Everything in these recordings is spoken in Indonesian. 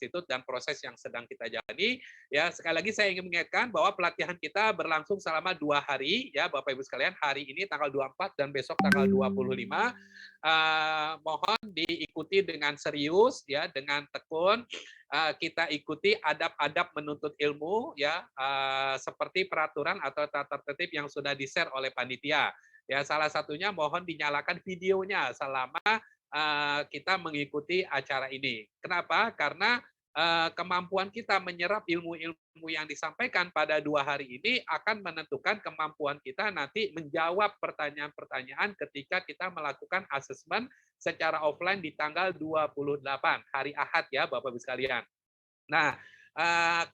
Institute dan proses yang sedang kita jalani. Ya, sekali lagi saya ingin mengingatkan bahwa pelatihan kita berlangsung selama 2 hari ya Bapak Ibu sekalian. Hari ini tanggal 24 dan besok tanggal 25. Mohon diikuti dengan serius ya, dengan tekun. Kita ikuti adab-adab menuntut ilmu ya, seperti peraturan atau tata tertib yang sudah di-share oleh panitia. Ya, salah satunya mohon dinyalakan videonya selama kita mengikuti acara ini. Kenapa? Karena kemampuan kita menyerap ilmu-ilmu yang disampaikan pada 2 hari ini akan menentukan kemampuan kita nanti menjawab pertanyaan-pertanyaan ketika kita melakukan asesmen secara offline di tanggal 28 hari Ahad ya Bapak Ibu sekalian. Nah,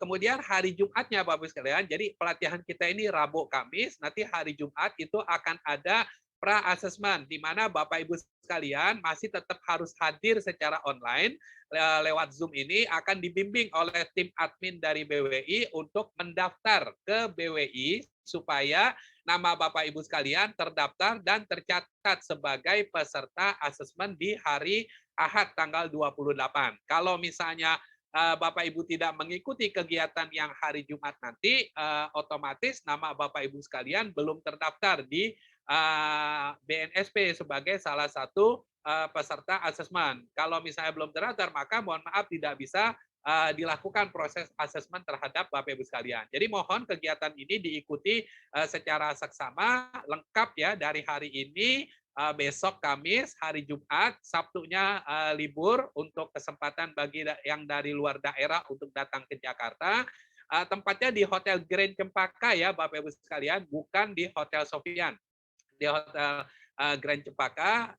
kemudian hari Jumatnya Bapak Ibu sekalian, jadi pelatihan kita ini Rabu Kamis, nanti hari Jumat itu akan ada pra-asesmen, di mana Bapak Ibu sekalian masih tetap harus hadir secara online, lewat Zoom ini akan dibimbing oleh tim admin dari BWI untuk mendaftar ke BWI, supaya nama Bapak Ibu sekalian terdaftar dan tercatat sebagai peserta asesmen di hari Ahad tanggal 28. Kalau misalnya Bapak Ibu tidak mengikuti kegiatan yang hari Jumat nanti, otomatis nama Bapak Ibu sekalian belum terdaftar di BNSP sebagai salah satu peserta asesmen. Kalau misalnya belum terdaftar, maka mohon maaf tidak bisa dilakukan proses asesmen terhadap Bapak Ibu sekalian. Jadi mohon kegiatan ini diikuti secara seksama, lengkap ya dari hari ini. Besok Kamis, hari Jumat, Sabtunya libur untuk kesempatan bagi yang dari luar daerah untuk datang ke Jakarta. Tempatnya di Hotel Grand Cempaka ya Bapak Ibu sekalian, bukan di Hotel Sofian. Di Hotel Grand Cempaka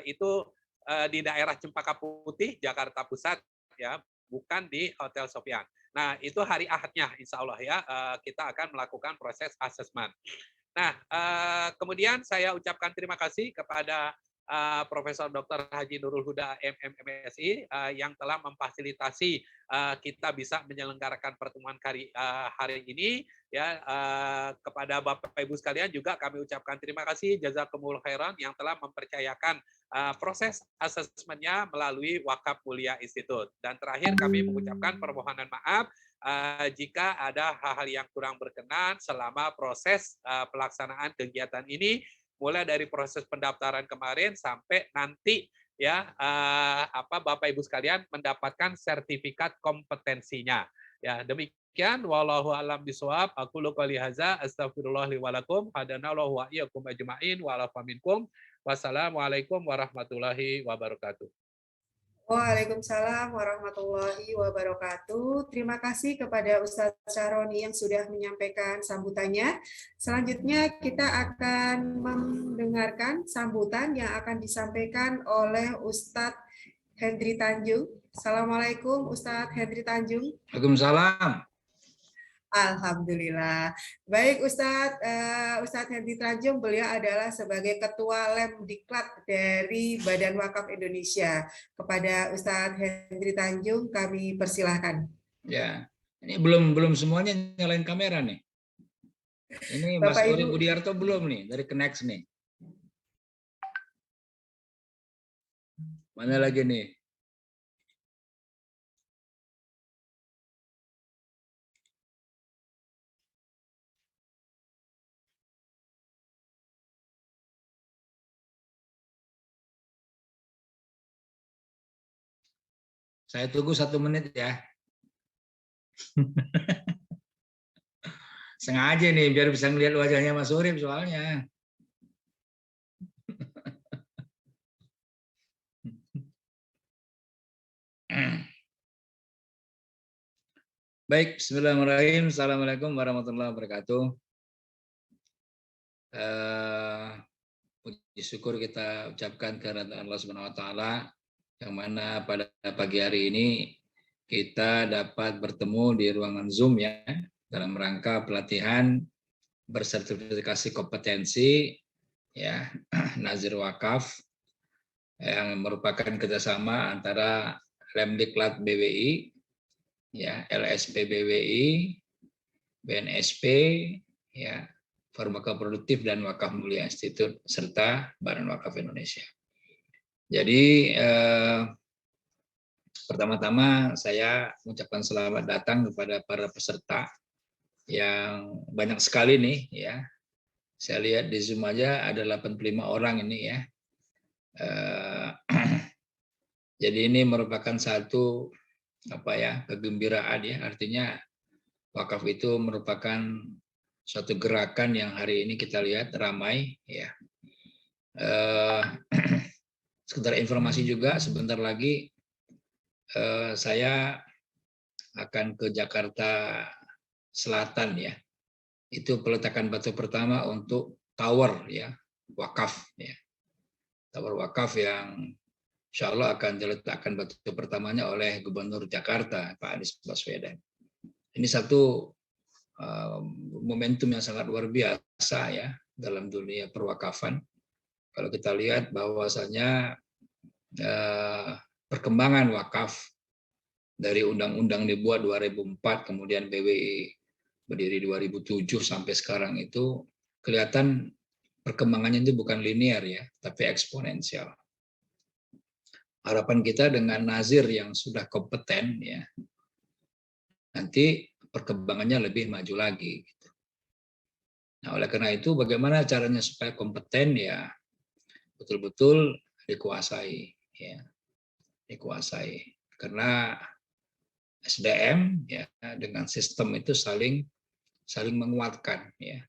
itu di daerah Cempaka Putih, Jakarta Pusat ya, bukan di Hotel Sofian. Nah, itu hari Ahadnya, insya Allah ya, kita akan melakukan proses asesmen. Nah, kemudian saya ucapkan terima kasih kepada Profesor Dr. Haji Nurul Huda MMSI yang telah memfasilitasi kita bisa menyelenggarakan pertemuan hari ini ya. Kepada Bapak Ibu sekalian juga kami ucapkan terima kasih jazakumullah khairan yang telah mempercayakan proses asesmennya melalui Wakaf Mulia Institute. Dan terakhir kami mengucapkan permohonan maaf jika ada hal-hal yang kurang berkenan selama proses pelaksanaan kegiatan ini, mulai dari proses pendaftaran kemarin sampai nanti ya Bapak Ibu sekalian mendapatkan sertifikat kompetensinya. Ya, demikian wallahu alam bisawab. Aqulu qouli hadza astaghfirullah li wa lakum hadanallahu wa iyyakum ajmain wa alafa minkum. Wassalamualaikum warahmatullahi wabarakatuh. Waalaikumsalam warahmatullahi wabarakatuh. Terima kasih kepada Ustadz Syaroni yang sudah menyampaikan sambutannya. Selanjutnya kita akan mendengarkan sambutan yang akan disampaikan oleh Ustadz Hendri Tanjung. Assalamualaikum Ustadz Hendri Tanjung. Waalaikumsalam. Alhamdulillah. Baik Ustadz Hendri Tanjung, beliau adalah sebagai Ketua Lemdiklat dari Badan Wakaf Indonesia. Kepada Ustadz Hendri Tanjung kami persilahkan. Ya, ini belum semuanya nyalain kamera nih. Ini Mas Uri Budiarto belum nih dari Connect nih. Mana lagi nih? Saya tunggu 1 menit ya. Sengaja nih biar bisa ngeliat wajahnya Mas Urip soalnya. Baik, bismillahirrahmanirrahim. Assalamualaikum warahmatullahi wabarakatuh. Puji syukur kita ucapkan kehadiran Allah Subhanahu wa taala yang mana pada pagi hari ini kita dapat bertemu di ruangan Zoom ya dalam rangka pelatihan bersertifikasi kompetensi ya Nazir Wakaf yang merupakan kerjasama antara Lemdiklat BWI ya LSP BWI BNSP ya Forum Wakaf Produktif dan Wakaf Mulia Institute serta Badan Wakaf Indonesia. Jadi Pertama-tama saya mengucapkan selamat datang kepada para peserta yang banyak sekali nih ya. Saya lihat di Zoom aja ada 85 orang ini ya. Jadi ini merupakan satu kegembiraan ya. Artinya wakaf itu merupakan suatu gerakan yang hari ini kita lihat ramai ya. Sekedar informasi juga, sebentar lagi saya akan ke Jakarta Selatan ya. Itu peletakan batu pertama untuk tower ya, wakaf ya. Tower wakaf yang insya Allah akan diletakkan batu pertamanya oleh Gubernur Jakarta, Pak Anies Baswedan. Ini satu momentum yang sangat luar biasa ya dalam dunia perwakafan. Kalau kita lihat bahwasanya perkembangan wakaf dari undang-undang dibuat 2004, kemudian BWI berdiri 2007 sampai sekarang itu kelihatan perkembangannya itu bukan linear ya, tapi eksponensial. Harapan kita dengan nazir yang sudah kompeten ya, nanti perkembangannya lebih maju lagi. Nah, oleh karena itu bagaimana caranya supaya kompeten ya betul-betul dikuasai ya, dikuasai. Karena SDM ya dengan sistem itu saling menguatkan ya.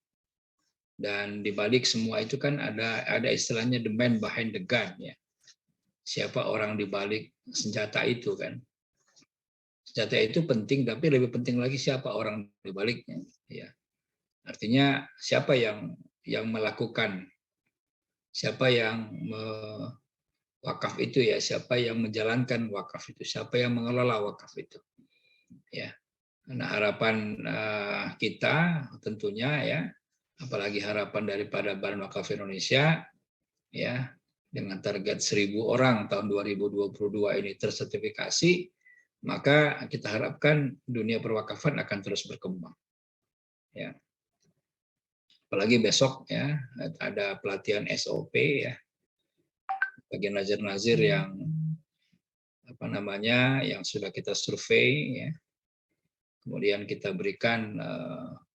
Dan di balik semua itu kan ada istilahnya the man behind the gun ya. Siapa orang di balik senjata itu kan. Senjata itu penting, tapi lebih penting lagi siapa orang di baliknya ya. Artinya siapa yang melakukan, siapa yang wakaf itu ya, siapa yang menjalankan wakaf itu, siapa yang mengelola wakaf itu ya. Nah, harapan kita tentunya ya, apalagi harapan daripada Badan Wakaf Indonesia ya, dengan target 1.000 orang tahun 2022 ini tersertifikasi, maka kita harapkan dunia perwakafan akan terus berkembang ya. Apalagi besok ya ada pelatihan SOP ya bagi nazir-nazir yang yang sudah kita survei ya. Kemudian kita berikan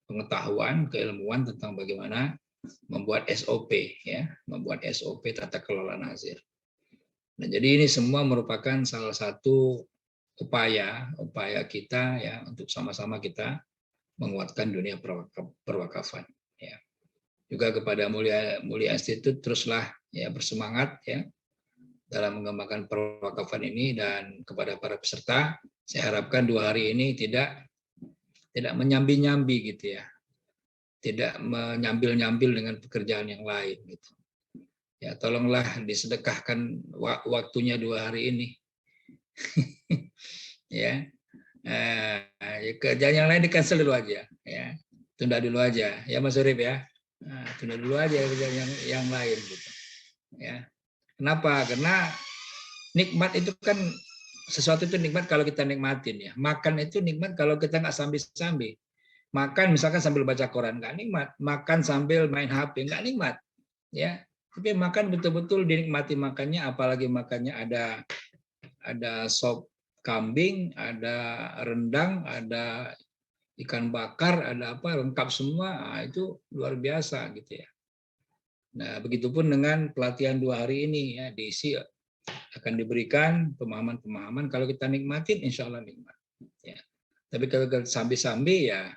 pengetahuan, keilmuan tentang bagaimana membuat SOP ya, membuat SOP tata kelola nazir. Nah, jadi ini semua merupakan salah satu upaya kita ya untuk sama-sama kita menguatkan dunia perwakafan ya. Juga kepada Mulia Institute teruslah ya bersemangat ya dalam mengembangkan perwakafan ini, dan kepada para peserta saya harapkan 2 hari ini tidak menyambi-nyambi gitu ya. Tidak menyambil-nyambil dengan pekerjaan yang lain gitu. Ya, tolonglah disedekahkan waktunya 2 hari ini. Ya. Kerjaan yang lain di-cancel dulu aja ya. Tunda dulu aja ya Mas Urip ya. Nah, tunda dulu aja kerjaan yang lain gitu. Ya. Kenapa? Karena nikmat itu kan sesuatu itu nikmat kalau kita nikmatin ya. Makan itu nikmat kalau kita nggak sambil-sambil. Makan misalkan sambil baca Quran nggak nikmat. Makan sambil main HP nggak nikmat. Ya. Tapi makan betul-betul dinikmati makannya, apalagi makannya ada sop kambing, ada rendang, ada ikan bakar, ada apa lengkap semua. Nah, itu luar biasa gitu ya. Nah, begitupun dengan pelatihan 2 hari ini ya, diisi akan diberikan pemahaman-pemahaman, kalau kita nikmatin insya Allah nikmat ya. Tapi kalau sambil-sambil ya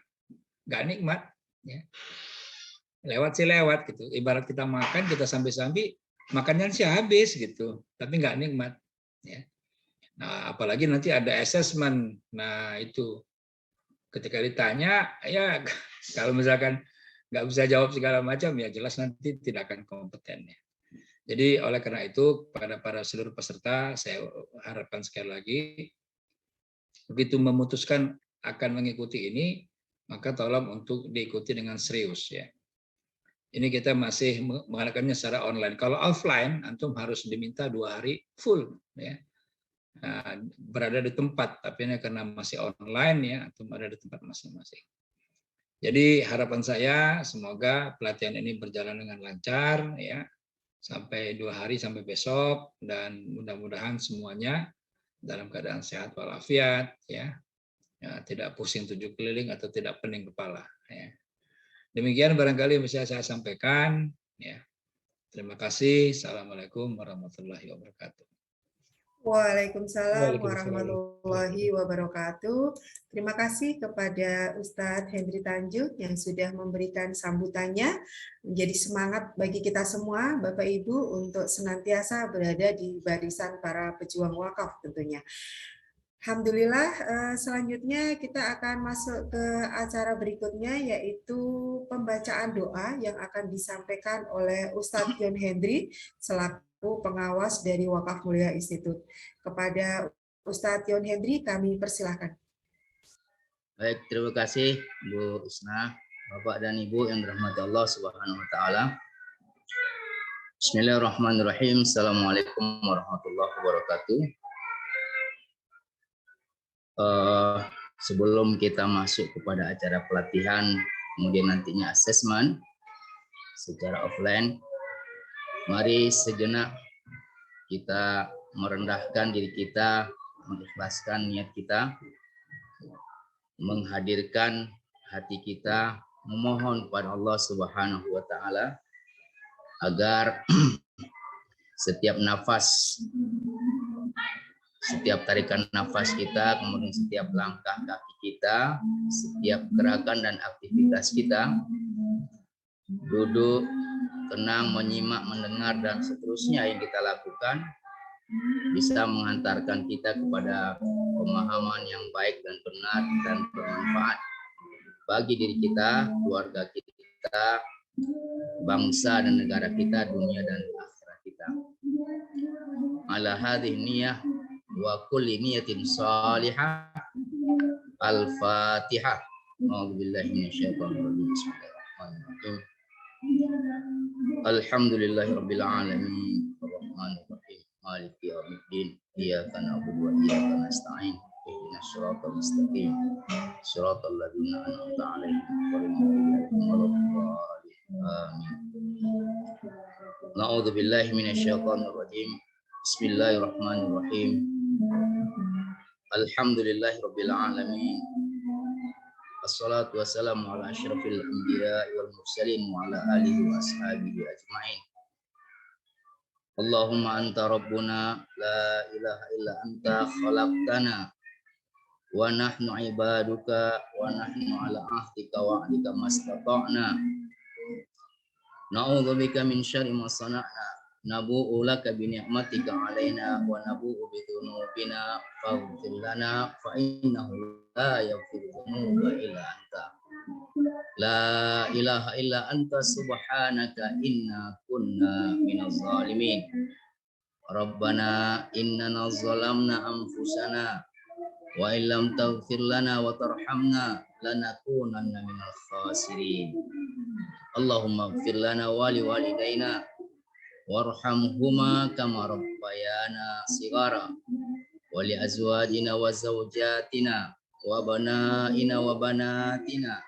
nggak nikmat ya. Lewat sih lewat gitu, ibarat kita makan kita sambil-sambil makannya sih habis gitu, tapi nggak nikmat ya. Nah, apalagi nanti ada assessment. Nah, itu ketika ditanya ya kalau misalkan nggak bisa jawab segala macam ya jelas nanti tidak akan kompeten ya. Jadi oleh karena itu pada para seluruh peserta saya harapkan sekali lagi begitu memutuskan akan mengikuti ini, maka tolong untuk diikuti dengan serius ya. Ini kita masih mengadakannya secara online. Kalau offline antum harus diminta 2 hari full ya. Nah, berada di tempat, tapi ini karena masih online ya, antum ada di tempat masing-masing. Jadi harapan saya semoga pelatihan ini berjalan dengan lancar ya, sampai 2 hari sampai besok, dan mudah-mudahan semuanya dalam keadaan sehat walafiat, ya, tidak pusing tujuh keliling atau tidak pening kepala. Ya. Demikian barangkali yang bisa saya sampaikan. Ya. Terima kasih. Assalamualaikum warahmatullahi wabarakatuh. Waalaikumsalam Waalaikumsalam. warahmatullahi wabarakatuh. Terima kasih kepada Ustadz Hendri Tanjuk yang sudah memberikan sambutannya, menjadi semangat bagi kita semua, Bapak Ibu, untuk senantiasa berada di barisan para pejuang wakaf tentunya. Alhamdulillah, selanjutnya kita akan masuk ke acara berikutnya, yaitu pembacaan doa yang akan disampaikan oleh Ustadz Yon Hendri selaku pengawas dari Wakaf Mulia Institute. Kepada Ustadz Yon Hendri, kami persilahkan. Baik, terima kasih Bu Isna, Bapak dan Ibu yang dirahmati Allah Subhanahu wa taala. Bismillahirrahmanirrahim. Assalamualaikum warahmatullahi wabarakatuh. Sebelum kita masuk kepada acara pelatihan, kemudian nantinya asesmen secara offline, mari sejenak kita merendahkan diri kita, mengikhlaskan niat kita, menghadirkan hati kita, memohon kepada Allah Subhanahu wa taala agar setiap nafas, setiap tarikan nafas kita, kemudian setiap langkah kaki kita, setiap gerakan dan aktivitas kita, duduk, tenang, menyimak, mendengar, dan seterusnya yang kita lakukan, bisa mengantarkan kita kepada pemahaman yang baik dan benar dan bermanfaat bagi diri kita, keluarga kita, bangsa dan negara kita, dunia dan akhirat kita. Ala hadhihi niyyah wa kulli niyatin salihah. Al-Fatihah. A'udzubillahi minasyaitonir rajim. Bismillahirrahmanirrahim. Alhamdulillahirabbil alamin. Arrahmanir rahim. Maliki yaumiddin. Iyyaka na'budu wa iyyaka nasta'in. Ihdinas siratal mustaqim. Siratal ladzina an'amta 'alaihim ghairil maghdubi 'alaihim waladdallin. Amin. Na'udzubillahi minasyaitonir rajim. Bismillahirrahmanirrahim. Alhamdulillahirabbil alamin. Wassalatu wassalamu ala asyrafil anbiya'i wal mursalin wa ala alihi wa ashabihi ajma'in. Allahumma anta rabbuna la ilaha illa anta khalaqtana wa nahnu ibaduka wa nahnu ala ahdika wa ahdika mastata'na. Na'udzubika min syarri ma sana'na. Nabu'u laka bi ni'matika 'alaina wa nabu'u bi dzunubina faghfir lana fa innahu la yaghfiru dzunuba illa anta. La ilaha illa anta subhanaka inna kunna minaz zalimin. Rabbana innana zalamna anfusana wa illam taghfir lana wa tarhamna lanakunanna minal khasirin. Allahumma ighfir lana wa liwalidayna warhamhuma kama rabbayana shighara wa li azwajina wa zawjatina wa banaina wa banatina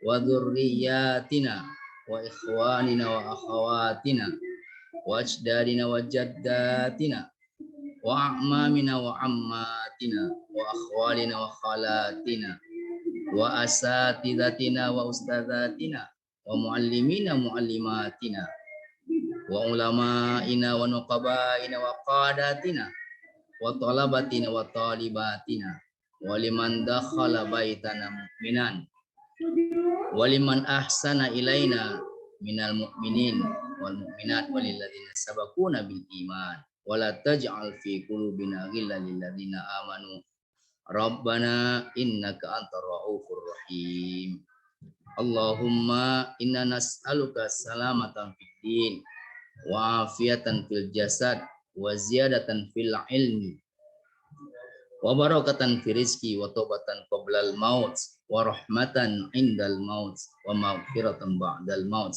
wa dzurriyyatina wa ikhwanina wa akhawatina wa ajdadina wa jaddatina wa a'mamina wa ammatina wa akhwalina wa khalatina wa asatidatina wa ustadzatina wa muallimina muallimatina wa ulama'ina wa nuqaba'ina wa qadatina wa talabatina wa talibatina wa liman dakhala baitana mu'minan wa liman ahsana ilaina minal mu'minin wal mu'minat walil ladzina sabaquna bil iman wa la taj'al fi qulubina ghillan lil ladzina amanu rabbana innaka antar raufur rahim. Allahumma inna nas'aluka salamatan fid din wa afiatan fil jasad wa ziyadatan fil ilmi wa barakatan fi rizqi wa taubatan qoblal maut wa rahmatan indal maut wa maghfiratan ba'dal maut.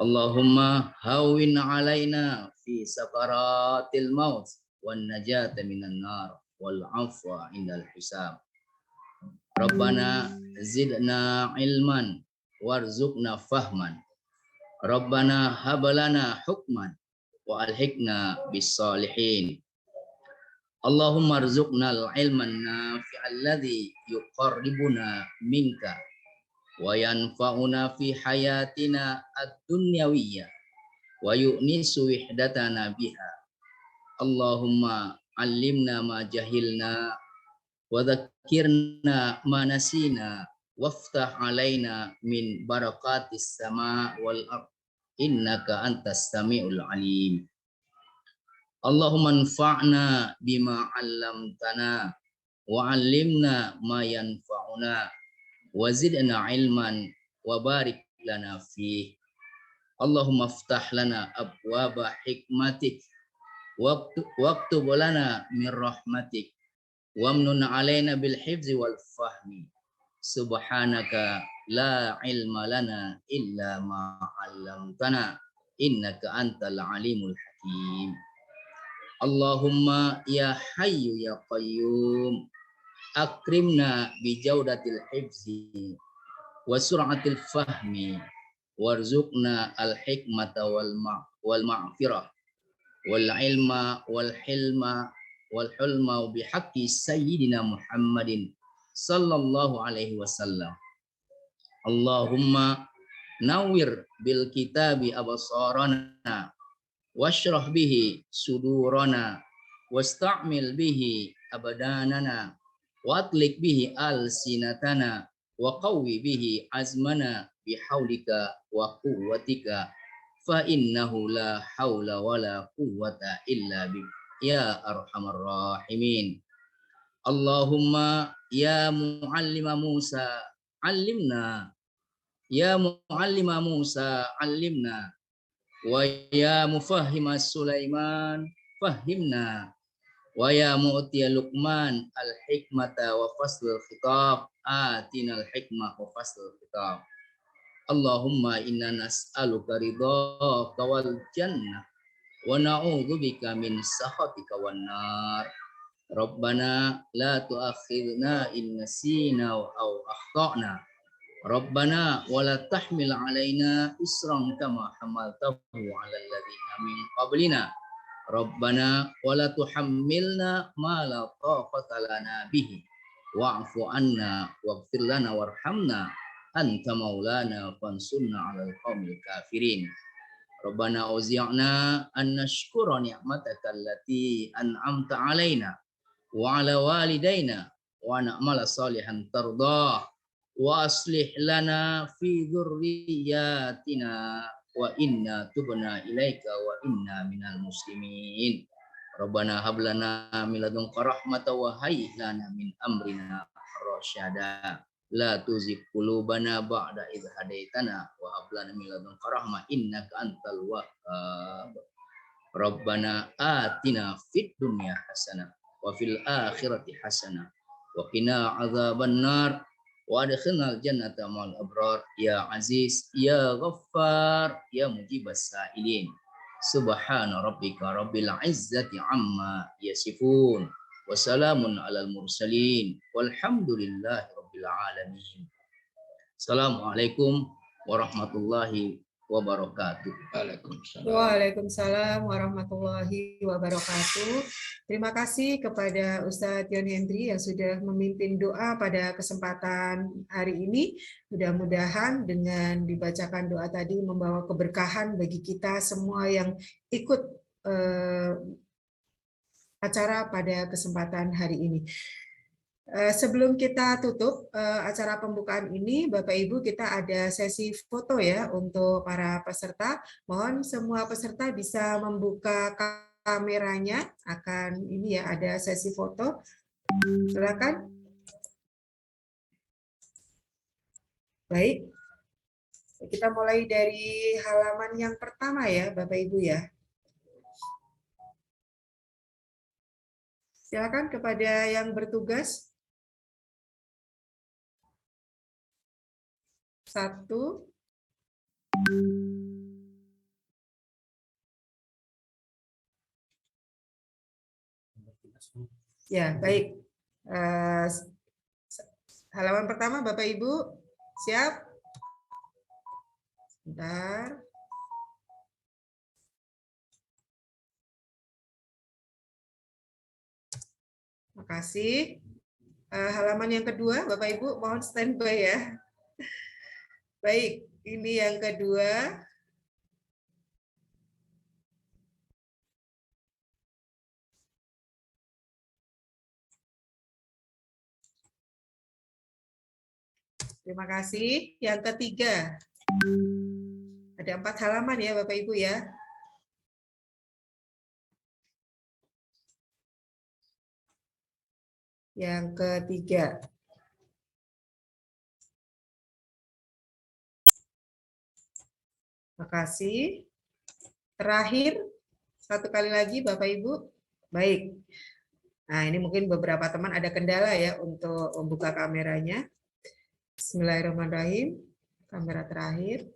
Allahumma hawwin alaina fi sakaratil maut wan najata minan nar wal afwa indal hisab. Rabbana zidna ilman warzuqna fahman. Rabbana habalana hukman wa alhiqna bis salihin. Allahumma arzuqnal ilman nafi'al ladzi yuqarribuna minka wa yanfa'una fi hayatina ad-dunyawiyyah wa yu'nisu wihdatana biha. Allahumma 'allimna ma jahilna wa dzakkirna ma nasina waftah 'alaina min barakatis sama wal ard innaka antas samiul alim. Allahumma anfa'na bima 'allamtana wa 'allimna ma yanfa'una wa zidna ilman wa barik lana fih. Allahumma aftah lana abwaba hikmatik waktub lana min rahmatik wamnun 'alaina bil hifzi wal fahmi. Subhanaka la ilma lana illa ma 'allamtana innaka antal alimul hakim. Allahumma ya hayyu ya qayyum akrimna bi jaudatil hifzi wa sur'atil fahmi warzuqna al hikmata wal ma'firah wal ilma wal hilma wal hulma bi haqqi sayyidina Muhammadin sallallahu alaihi wasallam. Allahumma nawwir bil kitabi absarana washrah bihi sudurana wasta'mil bihi abadanana watlik bihi alsinatana wa qawwi bihi azmana bihaulika wa quwwatika fa innahu la haula wala quwwata illa bik ya arhamar rahimin. Allahumma ya muallima Musa allimna, ya muallima Musa allimna, wa ya mufahhima Sulaiman fahimna, wa ya mu'tiya Luqman al-hikmata wa faslul khitab atina al-hikmah wa faslul khitab. Allahumma inna nas'aluka ridhaka wal jannah wa na'udzubika min sakhatika wan nar. Rabbana la tu'akhidna in nasina aw akhtana. Rabbana wala tahmil alaina isran kama hamaltahu ala alladhina min qablina. Rabbana wala tuhammilna ma la taqata lana bihi wa'fu anna waghfir lana warhamna anta maulana fansurna 'alal qaumil kafirin. Rabbana auzi'na an nashkura ni'mataka allati an'amta 'alaina wa 'ala walidaina wa na'mala salihan tardah wa aslih lana fi dzurriyyatina wa inna tubna ilaika wa inna minal muslimin. Rabbana hab lana min ladunka rahmatan wa hayyi lana min amrina rasyada. La tuzigh qulubana ba'da idh hadaitana wa hab lana min ladunka rahmah innaka antal wahhab. Rabbana atina fid dunya hasanah wa fil akhirati hasanah wa qina adzabannar wa adkhilnal jannata ma'al abrar ya aziz ya ghaffar ya mujibas sa'ilin. Subhana rabbika rabbil izzati amma yasifun wa salamun alal mursalin walhamdulillahi rabbil alamin. Assalamualaikum warahmatullahi wabarakatuh. Waalaikumsalam. Waalaikumsalam warahmatullahi wabarakatuh. Terima kasih kepada Ustadz Yon Hendri yang sudah memimpin doa pada kesempatan hari ini. Mudah-mudahan dengan dibacakan doa tadi membawa keberkahan bagi kita semua yang ikut acara pada kesempatan hari ini. Sebelum kita tutup acara pembukaan ini, Bapak Ibu, kita ada sesi foto ya untuk para peserta. Mohon semua peserta bisa membuka kameranya. Akan ini ya, ada sesi foto. Silakan. Baik. Kita mulai dari halaman yang pertama ya, Bapak Ibu ya. Silakan kepada yang bertugas. 1. Ya, baik. Halaman pertama, Bapak Ibu, siap? Sebentar. Makasih. Halaman yang kedua, Bapak Ibu mohon standby ya. Baik, ini yang kedua. Terima kasih. Yang ketiga. Ada 4 halaman ya Bapak Ibu ya. Yang ketiga. Terima kasih. Terakhir, satu kali lagi Bapak Ibu. Baik. Nah, ini mungkin beberapa teman ada kendala ya untuk membuka kameranya. Bismillahirrahmanirrahim. Kamera terakhir.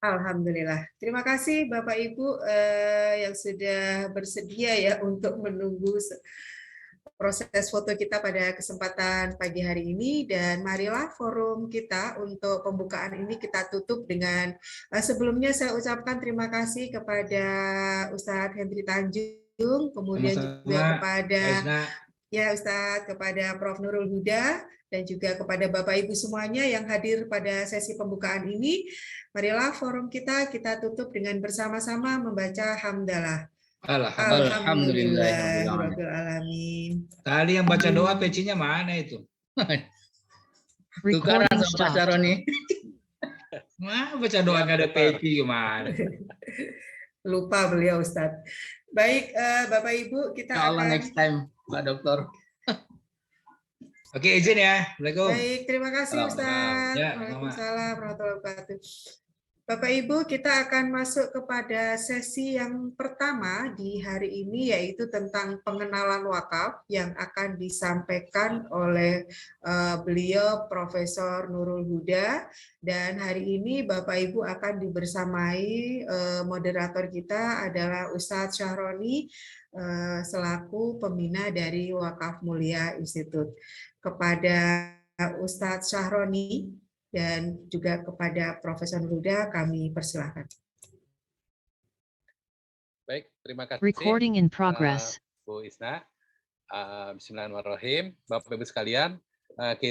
Alhamdulillah. Terima kasih Bapak Ibu yang sudah bersedia ya untuk menunggu proses foto kita pada kesempatan pagi hari ini, dan marilah forum kita untuk pembukaan ini kita tutup dengan sebelumnya saya ucapkan terima kasih kepada Ustadz Hendri Tanjung, kemudian juga kepada ya Ustadz, kepada Prof. Nurul Huda, dan juga kepada Bapak Ibu semuanya yang hadir pada sesi pembukaan ini. Marilah forum kita tutup dengan bersama-sama membaca hamdalah. Alhamdulillahirrahmanirrahim. Tadi yang baca doa pecinya mana itu? Tukaran sama Pak Caroni. Wah, baca doa nggak ada peci gimana? Lupa beliau Ustadz. Baik, Bapak Ibu, kita Allah akan... next time, Pak Dokter. Oke, izin ya. Assalamualaikum. Baik, terima kasih Ustadz. Ya, Waalaikumsalam warahmatullahi wabarakatuh. Bapak Ibu, kita akan masuk kepada sesi yang pertama di hari ini, yaitu tentang pengenalan wakaf yang akan disampaikan oleh beliau Profesor Nurul Huda. Dan hari ini Bapak Ibu akan dibersamai moderator kita adalah Ustadz Syahroni selaku pembina dari Wakaf Mulia Institute. Kepada Ustadz Syahroni dan juga kepada Profesor Huda kami persilahkan. Baik, terima kasih. Recording in progress. Bu Isna. Bismillahirrahmanirrahim. Bapak Ibu sekalian,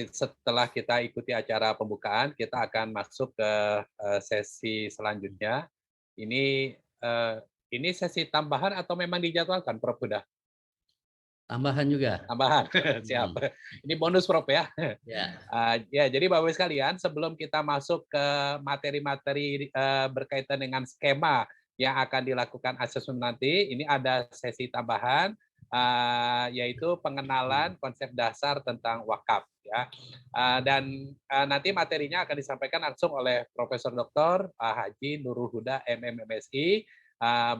setelah kita ikuti acara pembukaan, kita akan masuk ke sesi selanjutnya. Ini sesi tambahan atau memang dijadwalkan, Prof. Huda? Tambahan juga. Tambahan, siap. Ini bonus Prof ya. Ya, jadi Bapak Ibu sekalian, sebelum kita masuk ke materi-materi berkaitan dengan skema yang akan dilakukan asesmen nanti, ini ada sesi tambahan, yaitu pengenalan konsep dasar tentang wakaf. Ya. Dan nanti materinya akan disampaikan langsung oleh Profesor Dr. Haji Nurul Huda, MMMSI.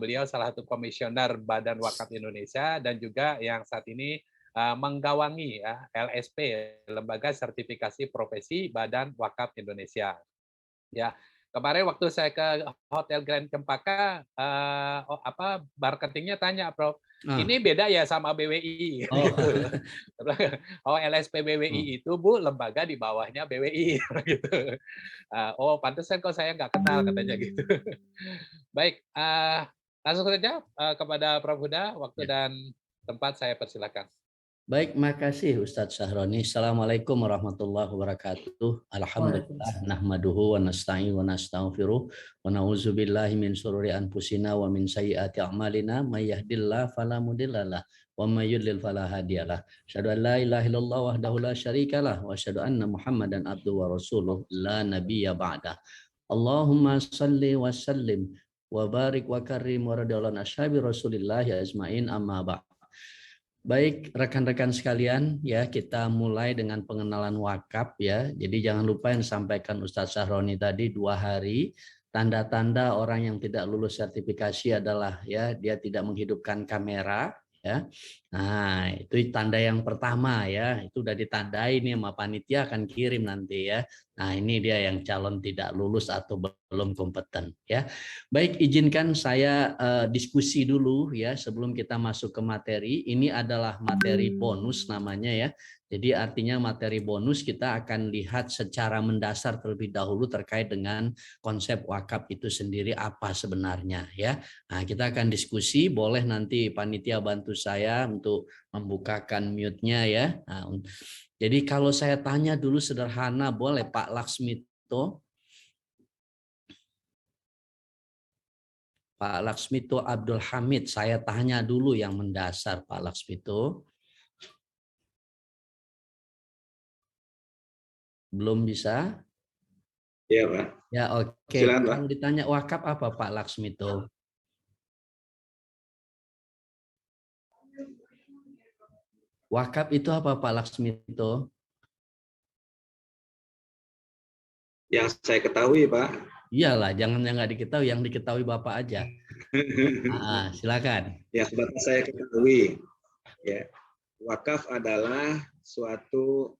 Beliau salah satu komisioner Badan Wakaf Indonesia dan juga yang saat ini menggawangi ya, LSP, Lembaga Sertifikasi Profesi Badan Wakaf Indonesia. Ya, kemarin waktu saya ke Hotel Grand Cempaka, marketingnya tanya, Prof, ini beda ya sama BWI? Oh, LSP BWI itu Bu, lembaga di bawahnya BWI. Gitu. Oh, pantesan kok saya nggak kenal, katanya gitu. Baik, langsung saja kepada Prof. Huda, waktu dan tempat saya persilakan. Baik, makasih Ustadz Syahroni. Assalamualaikum warahmatullahi wabarakatuh. Alhamdulillah, nahmaduhu wa nasta'in wa nastaghfiruh wa na'udzubillahi min syururi anfusina wa min sayyiati a'malina may yahdihillahu fala mudhillalah wa may yudlil fala hadiyalah. Asyhadu an la ilaha illallah wahdahu la syarikalah wa asyhadu anna Muhammadan abduhu wa rasuluh la nabiyya ba'dah. Allahumma shalli wa sallim wa barik wa karim wa radhiyallahu ashabi Rasulillah ajmain amma ba'd. Baik rekan-rekan sekalian, ya kita mulai dengan pengenalan wakaf ya. Jadi jangan lupa yang disampaikan Ustadz Syahroni tadi 2 hari. Tanda-tanda orang yang tidak lulus sertifikasi adalah ya dia tidak menghidupkan kamera ya. Nah, itu tanda yang pertama ya. Itu udah ditandai nih sama panitia akan kirim nanti ya. Nah, ini dia yang calon tidak lulus atau belum kompeten ya. Baik, izinkan saya diskusi dulu ya sebelum kita masuk ke materi. Ini adalah materi bonus namanya ya. Jadi artinya materi bonus kita akan lihat secara mendasar terlebih dahulu terkait dengan konsep wakaf itu sendiri apa sebenarnya ya. Nah, kita akan diskusi, boleh nanti panitia bantu saya untuk membukakan mute-nya ya. Nah, jadi kalau saya tanya dulu sederhana, boleh Pak Laksmito? Pak Laksmito Abdul Hamid, saya tanya dulu yang mendasar Pak Laksmito. Belum bisa? Iya, Pak. Ya, oke. Silakan, Pak. Yang ditanya wakaf apa Pak Laksmito? Wakaf itu apa Pak Laksmito? Yang saya ketahui, Pak. Iyalah, jangan yang nggak diketahui, yang diketahui Bapak aja. Silakan. Ya, sebatas saya ketahui, ya, wakaf adalah suatu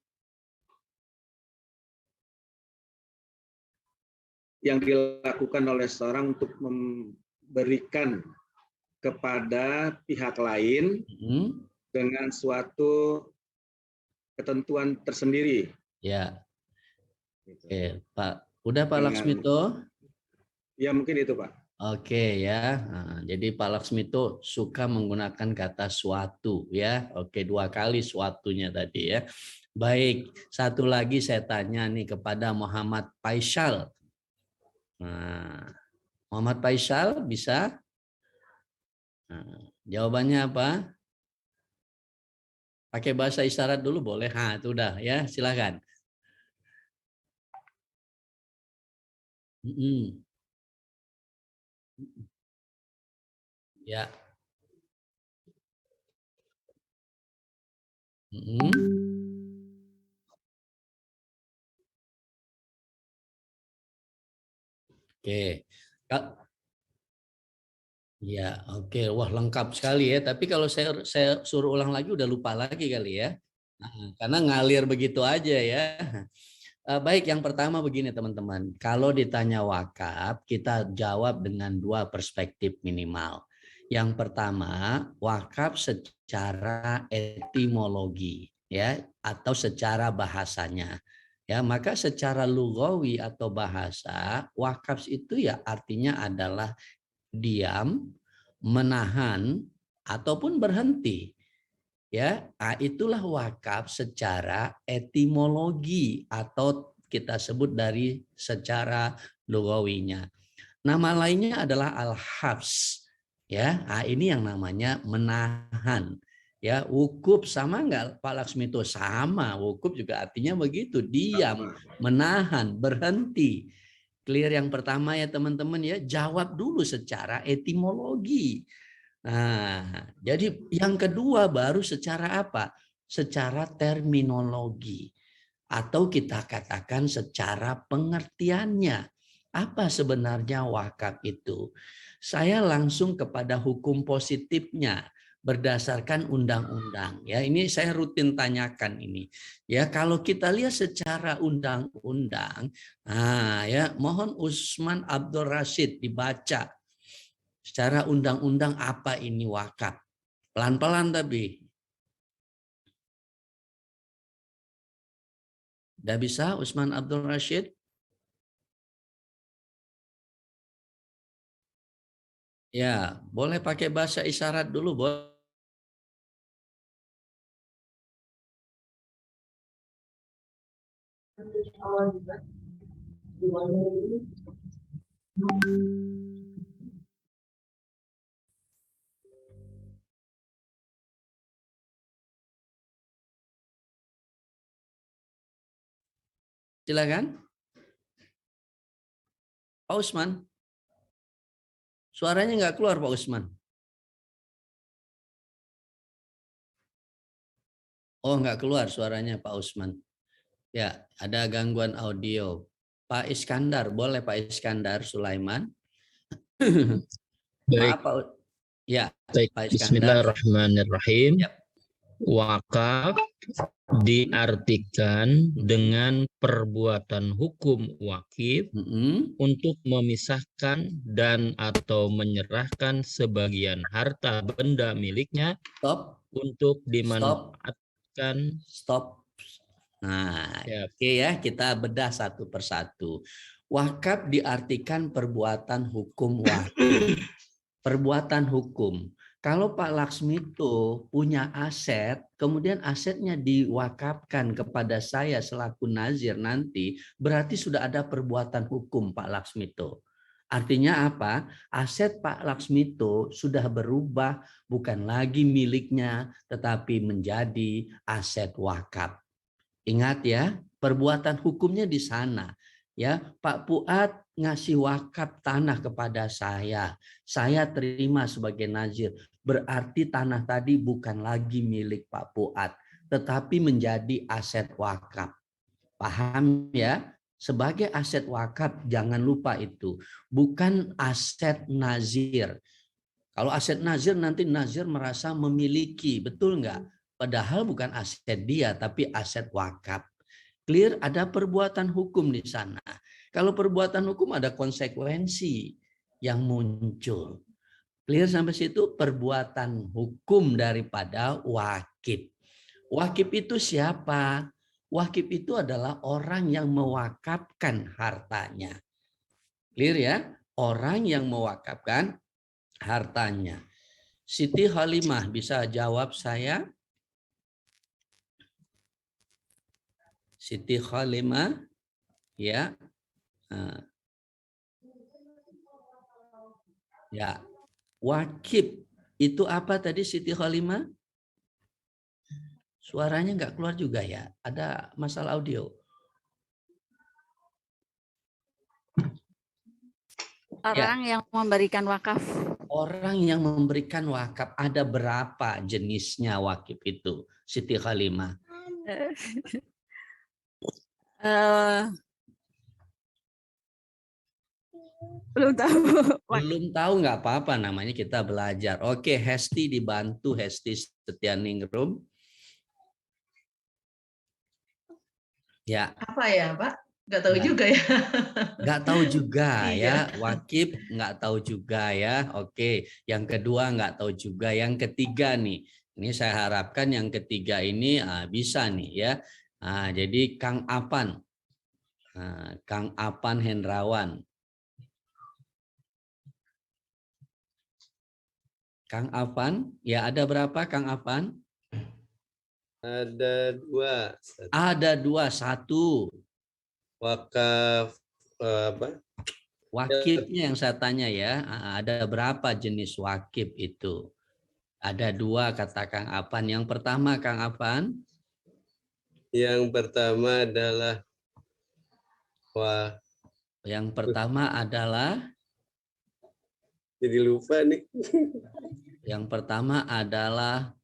yang dilakukan oleh seorang untuk memberikan kepada pihak lain dengan suatu ketentuan tersendiri. Ya. Oke, Pak. Udah Pak Laksmito? Ya, mungkin itu, Pak. Oke ya. Nah, jadi Pak Laksmito suka menggunakan kata suatu ya. Oke, 2 kali suatunya tadi ya. Baik, satu lagi saya tanya nih kepada Muhammad Faisal. Nah, Muhammad Faisal bisa? Nah, jawabannya apa? Pakai bahasa isyarat dulu boleh? Nah, itu udah ya, silakan. Ya. Oke. Ya, oke. Wah, lengkap sekali ya. Tapi kalau saya suruh ulang lagi udah lupa lagi kali ya. Nah, karena ngalir begitu aja ya. Baik, yang pertama begini teman-teman. Kalau ditanya wakaf, kita jawab dengan 2 perspektif minimal. Yang pertama, wakaf secara etimologi ya atau secara bahasanya. Ya, maka secara lugawi atau bahasa, wakaf itu ya artinya adalah diam, menahan ataupun berhenti. Ya, itulah wakaf secara etimologi atau kita sebut dari secara lugawinya. Nama lainnya adalah al-habs. Ya, ini yang namanya menahan. Ya, wukuf sama enggak Pak Laksmito? Sama, wukuf juga artinya begitu, diam, menahan, berhenti. Clear yang pertama ya teman-teman ya, jawab dulu secara etimologi. Nah, jadi yang kedua baru secara apa? Secara terminologi. Atau kita katakan secara pengertiannya. Apa sebenarnya wakaf itu? Saya langsung kepada hukum positifnya berdasarkan undang-undang. Ya, ini saya rutin tanyakan ini. Ya, kalau kita lihat secara undang-undang, nah ya, mohon Usman Abdul Rashid dibaca secara undang-undang apa ini wakaf. Pelan-pelan tapi. Udah bisa Usman Abdul Rashid? Ya, boleh pakai bahasa isyarat dulu, boleh. Silakan. Pak Usman. Suaranya nggak keluar Pak Usman. Oh, nggak keluar suaranya Pak Usman. Ya, ada gangguan audio. Pak Iskandar, boleh Pak Iskandar Sulaiman? Baik. Maaf Pak. Ya, Baik. Pak Iskandar. Bismillahirrahmanirrahim. Ya. Wakaf diartikan dengan perbuatan hukum wakif untuk memisahkan dan atau menyerahkan sebagian harta benda miliknya untuk dimanfaatkan. Stop. Nah, Ya. oke ya, kita bedah satu persatu. Wakaf diartikan perbuatan hukum wakif. Perbuatan hukum. Kalau Pak Laksmito punya aset, kemudian asetnya diwakafkan kepada saya selaku nazir nanti, berarti sudah ada perbuatan hukum Pak Laksmito. Artinya apa? Aset Pak Laksmito sudah berubah, bukan lagi miliknya, tetapi menjadi aset wakaf. Ingat ya, perbuatan hukumnya di sana. Ya, Pak Fuad ngasih wakaf tanah kepada saya terima sebagai nazir. Berarti tanah tadi bukan lagi milik Pak Fuad, tetapi menjadi aset wakaf. Paham ya? Sebagai aset wakaf, jangan lupa itu. Bukan aset nazir. Kalau aset nazir, nanti nazir merasa memiliki. Betul nggak? Padahal bukan aset dia, tapi aset wakaf. Clear, ada perbuatan hukum di sana. Kalau perbuatan hukum ada konsekuensi yang muncul. Clear sampai situ? Perbuatan hukum daripada wakif. Wakif itu siapa? Wakif itu adalah orang yang mewakafkan hartanya. Clear ya? Orang yang mewakafkan hartanya. Siti Halimah bisa jawab saya? Siti Halimah, ya. Ya. Wakif itu apa tadi Siti Halimah? Suaranya nggak keluar juga ya? Ada masalah audio. Orang yang memberikan wakaf. Orang yang memberikan wakaf, ada berapa jenisnya wakif itu, Siti Halimah? Belum tahu. Belum tahu, nggak apa-apa, namanya kita belajar. Oke, Hesti dibantu, Hesti Setianingrum. Ya. Apa ya, Pak? Nggak tahu juga ya. Nggak tahu juga Iya. ya, wakif nggak tahu juga ya. Oke, yang kedua nggak tahu juga. Yang ketiga nih, ini saya harapkan yang ketiga ini bisa nih ya. Jadi Kang Apan, Kang Apan Hendrawan. Kang Apan, ya ada berapa Kang Apan? Ada dua. Ada dua, satu. Wakaf apa? Wakifnya yang saya tanya ya, ada berapa jenis wakif itu? Ada dua kata Kang Apan. Yang pertama Kang Apan? Yang pertama adalah Yang pertama adalah? Jadi lupa nih. Yang pertama adalah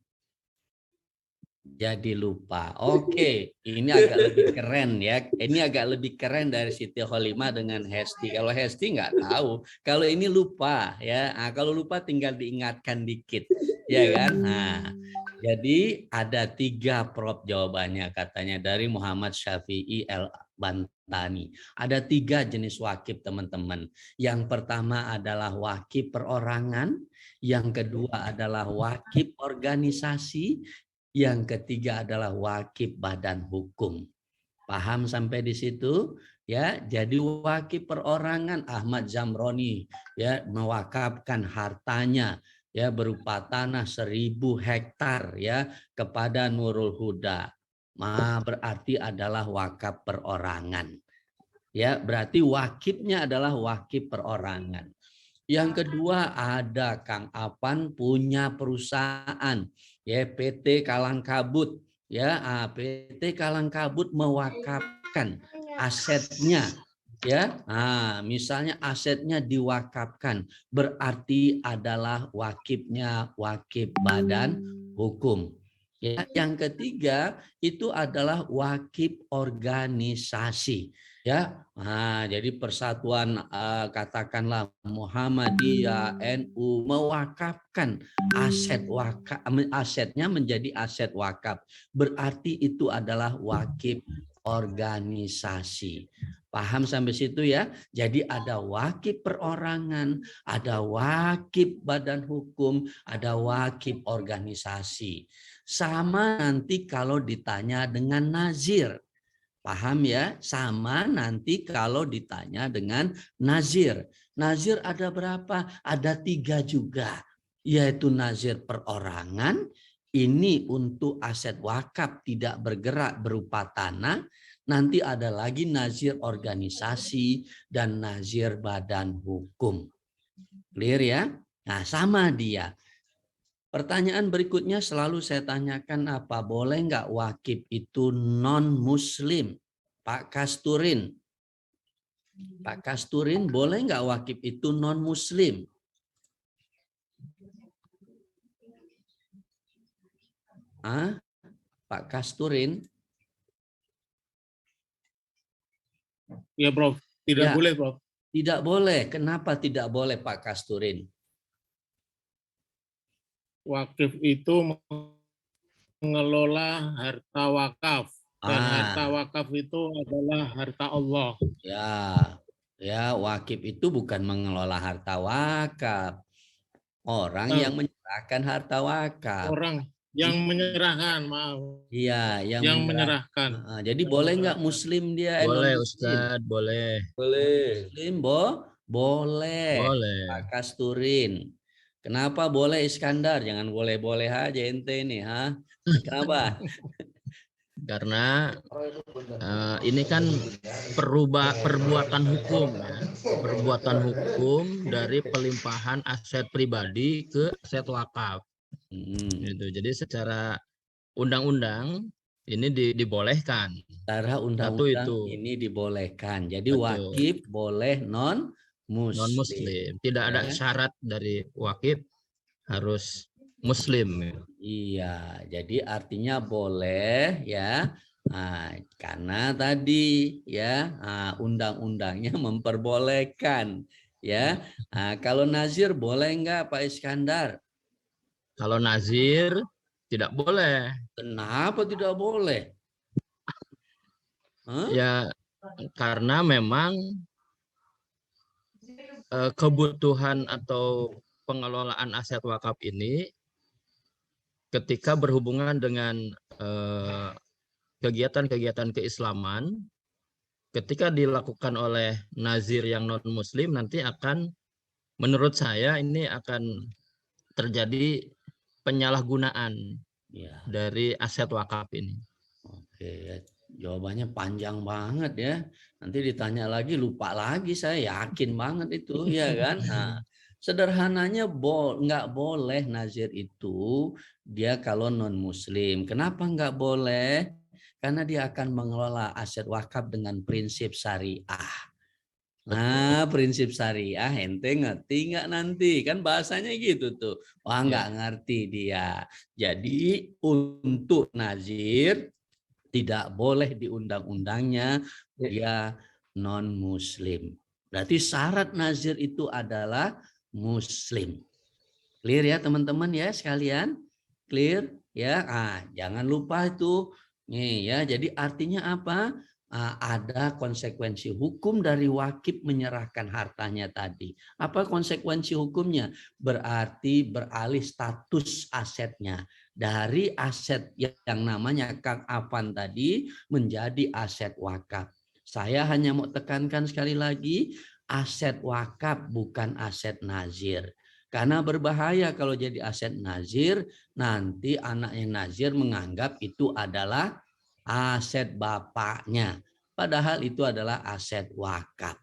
jadi lupa. Oke, ini agak lebih keren ya. Ini agak lebih keren dari Siti Halimah dengan Hesti. Kalau Hesti nggak tahu. Kalau ini lupa ya. Kalau lupa tinggal diingatkan dikit, ya kan? Jadi ada 3 Prof jawabannya katanya dari Muhammad Syafi'i El Bantani. Ada 3 jenis wakif teman-teman. Yang pertama adalah wakif perorangan. Yang kedua adalah wakif organisasi. Yang ketiga adalah wakif badan hukum. Paham sampai di situ? Ya, jadi wakif perorangan Ahmad Zamroni ya mewakafkan hartanya ya berupa tanah 1000 hektar ya kepada Nurul Huda. Berarti adalah wakaf perorangan. Ya, berarti wakifnya adalah wakif perorangan. Yang kedua ada Kang Apan punya perusahaan ya PT Kalangkabut ya PT Kalangkabut mewakafkan asetnya ya. Misalnya asetnya diwakafkan berarti adalah wakifnya wakif badan hukum. Ya, yang ketiga itu adalah wakif organisasi. Ya, jadi persatuan katakanlah Muhammadiyah, NU mewakafkan asetnya menjadi aset wakaf. Berarti itu adalah wakif organisasi. Paham sampai situ ya? Jadi ada wakif perorangan, ada wakif badan hukum, ada wakif organisasi. Sama nanti kalau ditanya dengan nazir. Paham ya? Sama nanti kalau ditanya dengan nazir. Nazir ada berapa? Ada 3 juga. Yaitu nazir perorangan. Ini untuk aset wakaf tidak bergerak berupa tanah. Nanti ada lagi nazir organisasi dan nazir badan hukum. Clear ya? Nah sama dia. Pertanyaan berikutnya selalu saya tanyakan apa? Boleh nggak wakif itu non-muslim? Pak Kasturin. Pak Kasturin, boleh nggak wakif itu non-muslim? Pak Kasturin? Ya, Prof. Tidak boleh, Prof. Tidak boleh. Kenapa tidak boleh, Pak Kasturin? Wakif itu mengelola harta wakaf dan harta wakaf itu adalah harta Allah. Ya, wakif itu bukan mengelola harta wakaf. Orang yang menyerahkan harta wakaf. Orang yang menyerahkan, maaf. Iya, yang menyerahkan. Jadi boleh nggak Muslim dia? Boleh, Ustadz, boleh. Boleh. Muslim, boleh. Boleh. Pak Kasturin. Kenapa boleh Iskandar? Jangan boleh-boleh aja ente nih, Kenapa? Karena ini kan perbuatan hukum, ya. Perbuatan hukum dari pelimpahan aset pribadi ke aset wakaf. Gitu. Jadi secara undang-undang ini dibolehkan. Secara undang-undang ini dibolehkan. Jadi wakif boleh non-muslim. Tidak ada syarat dari wakif harus muslim. Iya, jadi artinya boleh ya. Karena tadi ya undang-undangnya memperbolehkan ya. Kalau nazir boleh enggak Pak Iskandar? Kalau nazir tidak boleh. Kenapa tidak boleh? Ya karena memang kebutuhan atau pengelolaan aset wakaf ini ketika berhubungan dengan kegiatan-kegiatan keislaman, ketika dilakukan oleh nazir yang non-muslim nanti akan, menurut saya ini akan terjadi penyalahgunaan dari aset wakaf ini. Oke, jawabannya panjang banget ya. Nanti ditanya lagi lupa lagi, saya yakin banget itu ya kan. Sederhananya nggak boleh nazir itu dia kalau non muslim. Kenapa nggak boleh? Karena dia akan mengelola aset wakaf dengan prinsip syariah. Prinsip syariah ente ngerti nggak nanti? Kan bahasanya gitu tuh. Wah nggak ngerti dia. Jadi untuk nazir tidak boleh di undang-undangnya dia non-muslim. Berarti syarat nazir itu adalah muslim. Clear ya teman-teman ya sekalian? Clear ya? Jangan lupa itu. Nih ya, jadi artinya apa? Ada konsekuensi hukum dari wakif menyerahkan hartanya tadi. Apa konsekuensi hukumnya? Berarti beralih status asetnya. Dari aset yang namanya Kang Afan tadi menjadi aset wakaf. Saya hanya mau tekankan sekali lagi, aset wakaf bukan aset nazir. Karena berbahaya kalau jadi aset nazir, nanti anaknya nazir menganggap itu adalah aset bapaknya. Padahal itu adalah aset wakaf.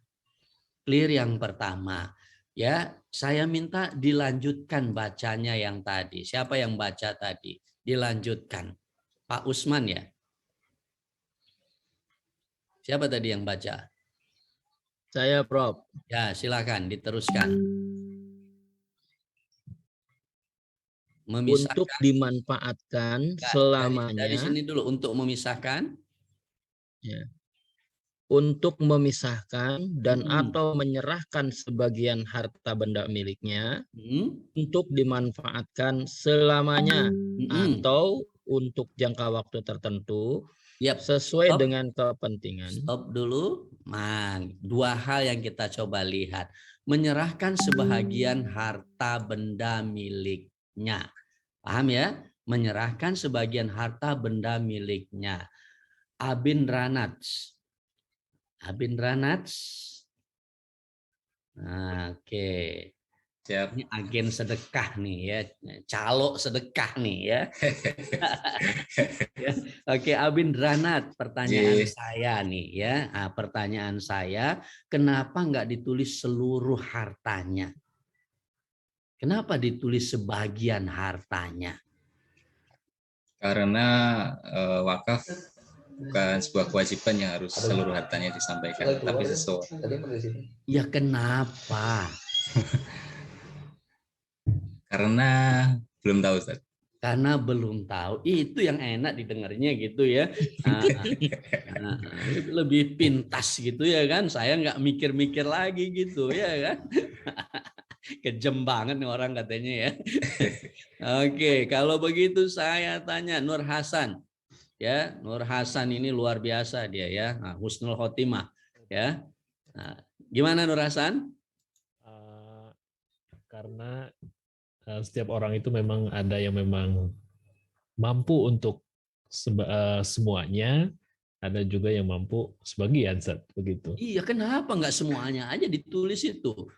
Clear yang pertama. Ya, saya minta dilanjutkan bacanya yang tadi. Siapa yang baca tadi? Dilanjutkan. Pak Usman ya? Siapa tadi yang baca? Saya, Prof. Ya, silakan diteruskan. Memisahkan. Untuk dimanfaatkan selamanya. Dari sini dulu untuk memisahkan. Ya. untuk memisahkan dan Mm-mm. atau menyerahkan sebagian harta benda miliknya untuk dimanfaatkan selamanya atau untuk jangka waktu tertentu sesuai Stop. dengan kepentingan. Stop dulu. Man, dua hal yang kita coba lihat. Menyerahkan sebahagian harta benda miliknya. Paham ya? Menyerahkan sebagian harta benda miliknya. Abindranats. Nah, oke. Siap. Ini agen sedekah nih ya, calo sedekah nih ya. Ya. Oke, Abindranat, pertanyaan saya nih ya. Nah, pertanyaan saya, kenapa nggak ditulis seluruh hartanya? Kenapa ditulis sebagian hartanya? Karena wakaf bukan sebuah kewajiban yang harus seluruh hartanya disampaikan, tapi sesuai. Ya kenapa? Karena belum tahu, Ustaz. Karena belum tahu. Itu yang enak didengarnya gitu ya. Lebih pintas gitu ya kan. Saya nggak mikir-mikir lagi gitu ya kan. Kejem banget nih orang katanya ya. Oke, kalau begitu saya tanya Nur Hasan. Ya, Nur Hasan ini luar biasa dia ya. Nah, husnul khotimah ya. Nah, gimana Nur Hasan? Karena setiap orang itu memang ada yang memang mampu untuk semuanya, ada juga yang mampu sebagian, begitu. Iya, kenapa nggak semuanya aja ditulis itu?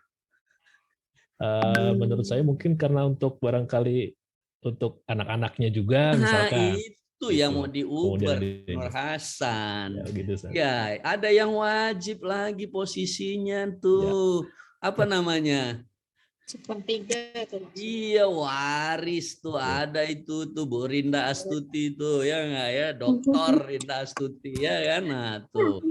Menurut saya mungkin karena untuk barangkali untuk anak-anaknya juga, misalkan. Itu yang mau diuber Nur Hasan. Ya, gitu, ya, ada yang wajib lagi posisinya tuh. Ya. Apa namanya? Sepertiga tuh. Iya, waris tuh ada itu tuh Bu Rinda Astuti tuh ya nggak ya, Doktor Rinda Astuti ya kan. Nah tuh.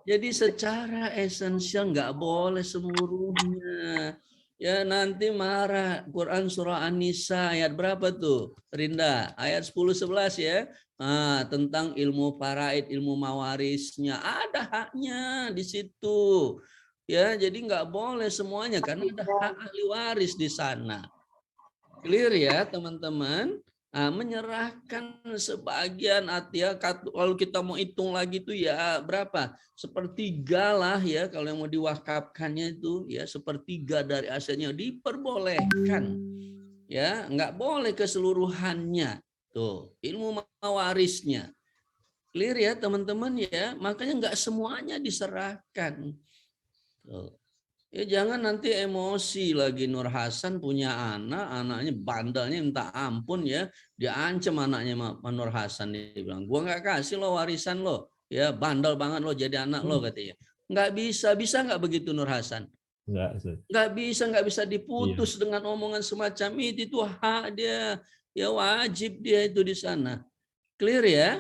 Jadi secara esensial nggak boleh seluruhnya. Ya nanti marah. Quran surah An-Nisa ayat berapa tuh? Rinda, ayat 10-11 ya. Nah, tentang ilmu faraid, ilmu mawarisnya ada haknya di situ. Ya, jadi nggak boleh semuanya karena ada hak ahli waris di sana. Clear ya, teman-teman? Nah, menyerahkan sebagian ya, kalau kita mau hitung lagi itu ya berapa? Sepertiga lah ya kalau yang mau diwakafkannya itu ya sepertiga dari asetnya diperbolehkan. Ya, nggak boleh keseluruhannya. Tuh, ilmu mawarisnya. Clear ya, teman-teman ya? Makanya nggak semuanya diserahkan. Ya jangan nanti emosi lagi. Nur Hasan punya anak, anaknya bandelnya minta ampun ya, diancam anaknya Nur Hasan, dia bilang gua nggak kasih lo warisan lo, ya bandel banget lo jadi anak lo katanya. Nggak bisa nggak begitu Nur Hasan? Nggak bisa diputus dengan omongan semacam itu hak dia, ya wajib dia itu di sana. Clear ya?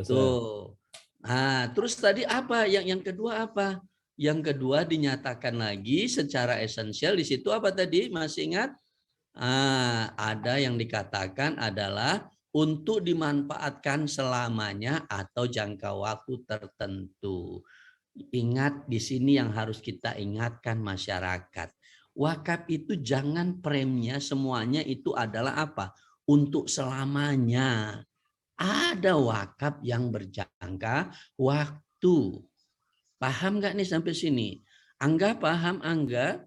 Tuh. Nah, terus tadi apa? Yang kedua apa? Yang kedua dinyatakan lagi secara esensial di situ apa tadi? Masih ingat? Ada yang dikatakan adalah untuk dimanfaatkan selamanya atau jangka waktu tertentu. Ingat di sini yang harus kita ingatkan masyarakat. Wakaf itu jangan preminya semuanya itu adalah apa? Untuk selamanya. Ada wakaf yang berjangka waktu. Paham nggak nih sampai sini? Angga paham Angga?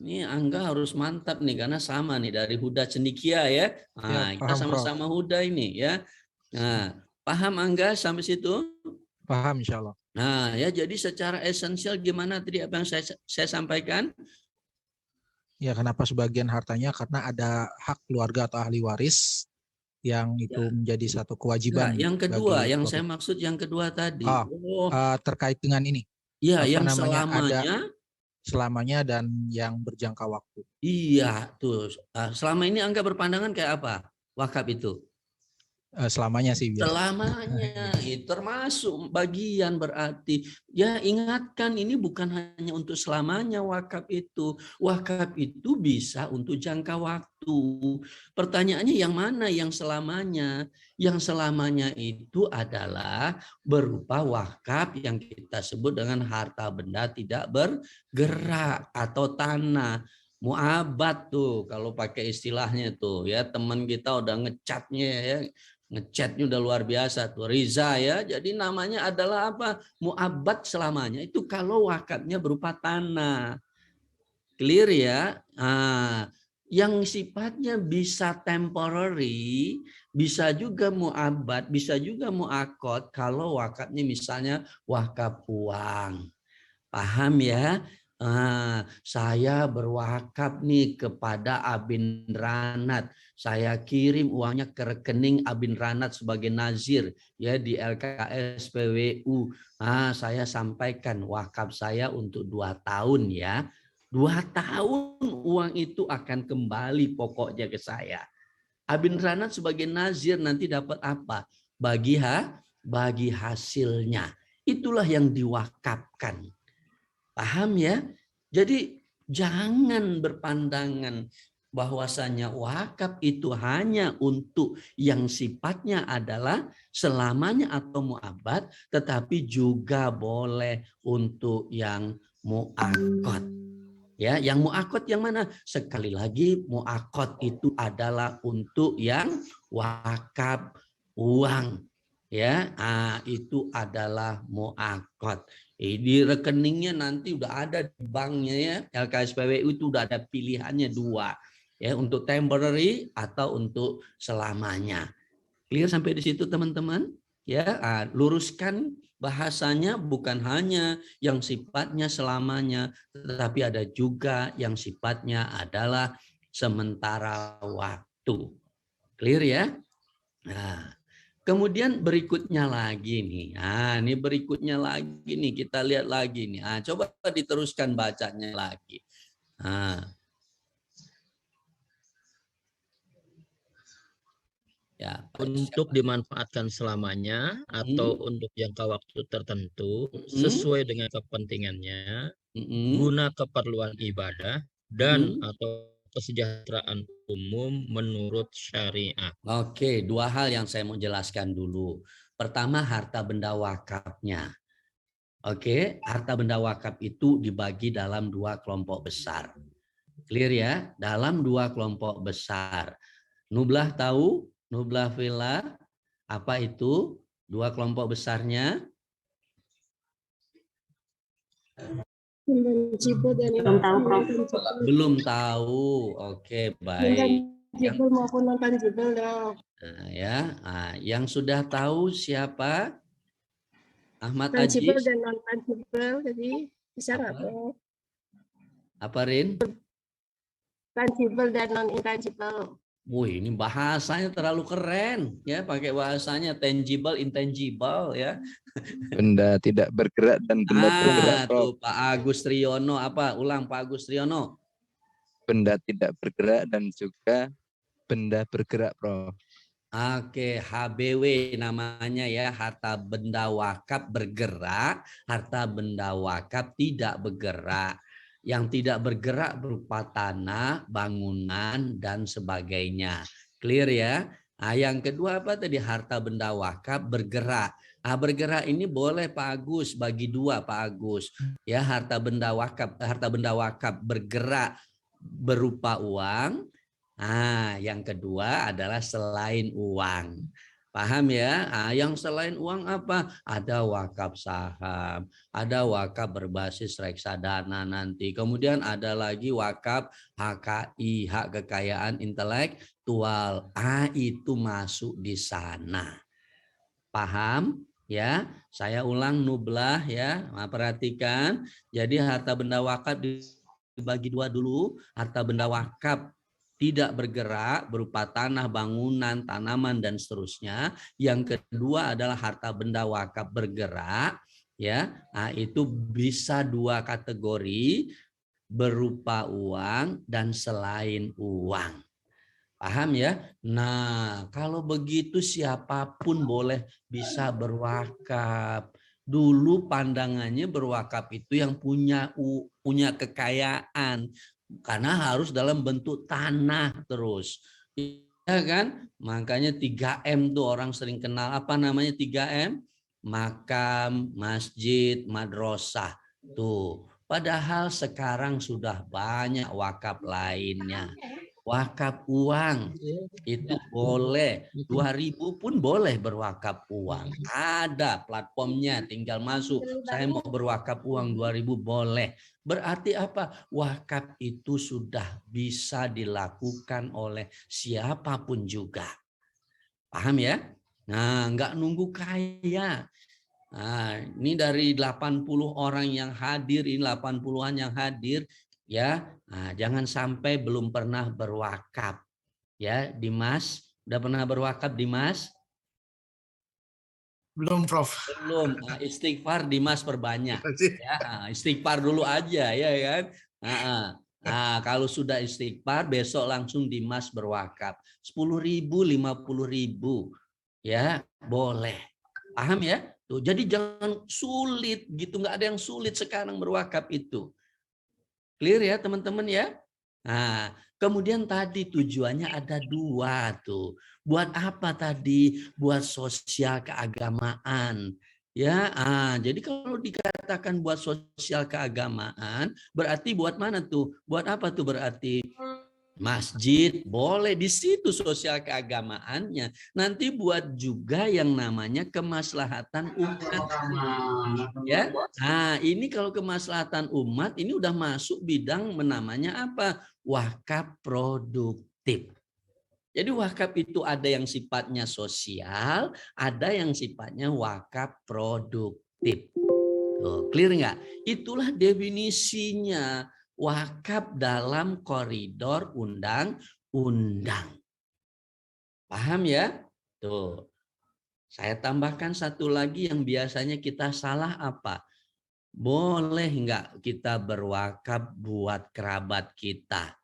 Ini Angga harus mantap nih karena sama nih dari Huda Cendikia ya. Nah, kita sama-sama Huda ini ya. Nah, paham Angga sampai situ? Paham insya Allah. Nah, ya jadi secara esensial gimana tadi apa yang saya sampaikan? Ya, kenapa sebagian hartanya? Karena ada hak keluarga atau ahli waris yang itu menjadi satu kewajiban. Yang kedua, yang saya maksud yang kedua tadi. Terkait dengan ini. Iya, yang selamanya. Selamanya dan yang berjangka waktu. Iya, tuh. Selama ini Angga berpandangan kayak apa? Wakaf itu? Selamanya sih. Biasa. Selamanya, termasuk bagian berarti. Ya ingatkan ini bukan hanya untuk selamanya wakaf itu. Wakaf itu bisa untuk jangka waktu. itu. Pertanyaannya yang mana yang selamanya? Yang selamanya itu adalah berupa wakaf yang kita sebut dengan harta benda tidak bergerak atau tanah. Mu'abad tuh kalau pakai istilahnya tuh ya, teman kita udah ngecatnya ya. Ngecatnya udah luar biasa tuh, Riza ya. Jadi namanya adalah apa? Mu'abad selamanya. Itu kalau wakafnya berupa tanah. Clear ya? Yang sifatnya bisa temporary, bisa juga mu'abad, bisa juga mu'akad kalau wakafnya misalnya wakaf uang. Paham ya? Saya berwakaf nih kepada Abin Ranat. Saya kirim uangnya ke rekening Abin Ranat sebagai nazir ya di LKS PWU. Saya sampaikan wakaf saya untuk 2 tahun ya. 2 tahun uang itu akan kembali pokoknya ke saya. Abin Ranat sebagai nazir nanti dapat apa? Bagi hasilnya. Itulah yang diwakafkan. Paham ya? Jadi jangan berpandangan bahwasanya wakaf itu hanya untuk yang sifatnya adalah selamanya atau mu'abad, tetapi juga boleh untuk yang mu'akad. Ya, yang mu'akad yang mana? Sekali lagi mu'akad itu adalah untuk yang wakaf uang. Ya, itu adalah mu'akad. Di rekeningnya nanti udah ada di banknya ya, LKS PWU itu udah ada pilihannya 2 ya, untuk temporary atau untuk selamanya. Clear sampai di situ teman-teman? Ya, luruskan bahasanya bukan hanya yang sifatnya selamanya, tetapi ada juga yang sifatnya adalah sementara waktu. Clear ya? Nah, kemudian berikutnya lagi nih. Ini berikutnya lagi nih, kita lihat lagi nih. Coba diteruskan bacanya lagi. Ya, untuk dimanfaatkan selamanya atau untuk jangka waktu tertentu sesuai dengan kepentingannya, guna keperluan ibadah dan atau kesejahteraan umum menurut syariat. Oke, 2 hal yang saya mau jelaskan dulu. Pertama, harta benda wakafnya. Oke, harta benda wakaf itu dibagi dalam 2 kelompok besar. Clear ya? Dalam 2 kelompok besar. Nublah tahu? Nublah Villa, apa itu 2 kelompok besarnya? Belum tahu. Oke, baik. Maupun non tangible dong. Yang sudah tahu siapa? Ahmad Aji. Tangible dan non tangible, jadi bisa nggak? Apa Rin? Tangible dan non intangible. Wih, ini bahasanya terlalu keren ya, pakai bahasanya tangible, intangible ya. Benda tidak bergerak dan benda bergerak. Tuh Pak Agus Triyono, apa? Ulang Pak Agus Triyono. Benda tidak bergerak dan juga benda bergerak, Prof. Oke, HBW namanya ya, harta benda wakaf bergerak, harta benda wakaf tidak bergerak. Yang tidak bergerak berupa tanah, bangunan, dan sebagainya. Clear ya? Yang kedua apa tadi? Harta benda wakaf bergerak. Bergerak ini boleh Pak Agus, bagi 2 Pak Agus. Ya, harta benda wakaf bergerak berupa uang. Yang kedua adalah selain uang. Paham ya? Yang selain uang apa? Ada wakaf saham, ada wakaf berbasis reksadana nanti. Kemudian ada lagi wakaf HKI, hak kekayaan intelektual. Itu masuk di sana. Paham? Ya, saya ulang Nublah ya. Perhatikan. Jadi harta benda wakaf dibagi 2 dulu. Harta benda wakaf tidak bergerak berupa tanah, bangunan, tanaman dan seterusnya. Yang kedua adalah harta benda wakaf bergerak ya. Itu bisa 2 kategori, berupa uang dan selain uang. Paham ya? Nah, kalau begitu siapapun boleh bisa berwakaf. Dulu pandangannya berwakaf itu yang punya kekayaan, karena harus dalam bentuk tanah terus. Ya kan? Makanya 3M tuh orang sering kenal. Apa namanya 3M? Makam, masjid, madrasah. Tuh. Padahal sekarang sudah banyak wakaf lainnya. Wakaf uang itu boleh, 2.000 pun boleh berwakaf uang. Ada platformnya, tinggal masuk. Saya mau berwakaf uang 2.000 boleh. Berarti apa? Wakaf itu sudah bisa dilakukan oleh siapapun juga. Paham ya? Nah, nggak nunggu kaya. Nah, ini dari 80 orang yang hadir, ini 80-an yang hadir, ya. Nah, jangan sampai belum pernah berwakaf. Ya, Dimas, udah pernah berwakaf Dimas? Belum, Prof. Belum. Nah, istighfar Dimas perbanyak. Ya, istighfar dulu aja ya kan. Nah, kalau sudah istighfar besok langsung Dimas berwakaf. 10.000, 50.000. Ya, boleh. Paham ya? Tuh, jadi jangan sulit gitu, nggak ada yang sulit sekarang berwakaf itu. Clear ya teman-teman ya? Nah, kemudian tadi tujuannya ada 2 tuh. Buat apa tadi? Buat sosial keagamaan. Ya, jadi kalau dikatakan buat sosial keagamaan, berarti buat mana tuh? Buat apa tuh berarti? Masjid boleh, di situ sosial keagamaannya. Nanti buat juga yang namanya kemaslahatan umat. Ya, nah ini kalau kemaslahatan umat ini udah masuk bidang namanya apa? Wakaf produktif. Jadi wakaf itu ada yang sifatnya sosial, ada yang sifatnya wakaf produktif. Tuh, clear nggak? Itulah definisinya. Wakaf dalam koridor undang-undang. Paham ya? Tuh. Saya tambahkan satu lagi yang biasanya kita salah apa? Boleh nggak kita berwakaf buat kerabat kita?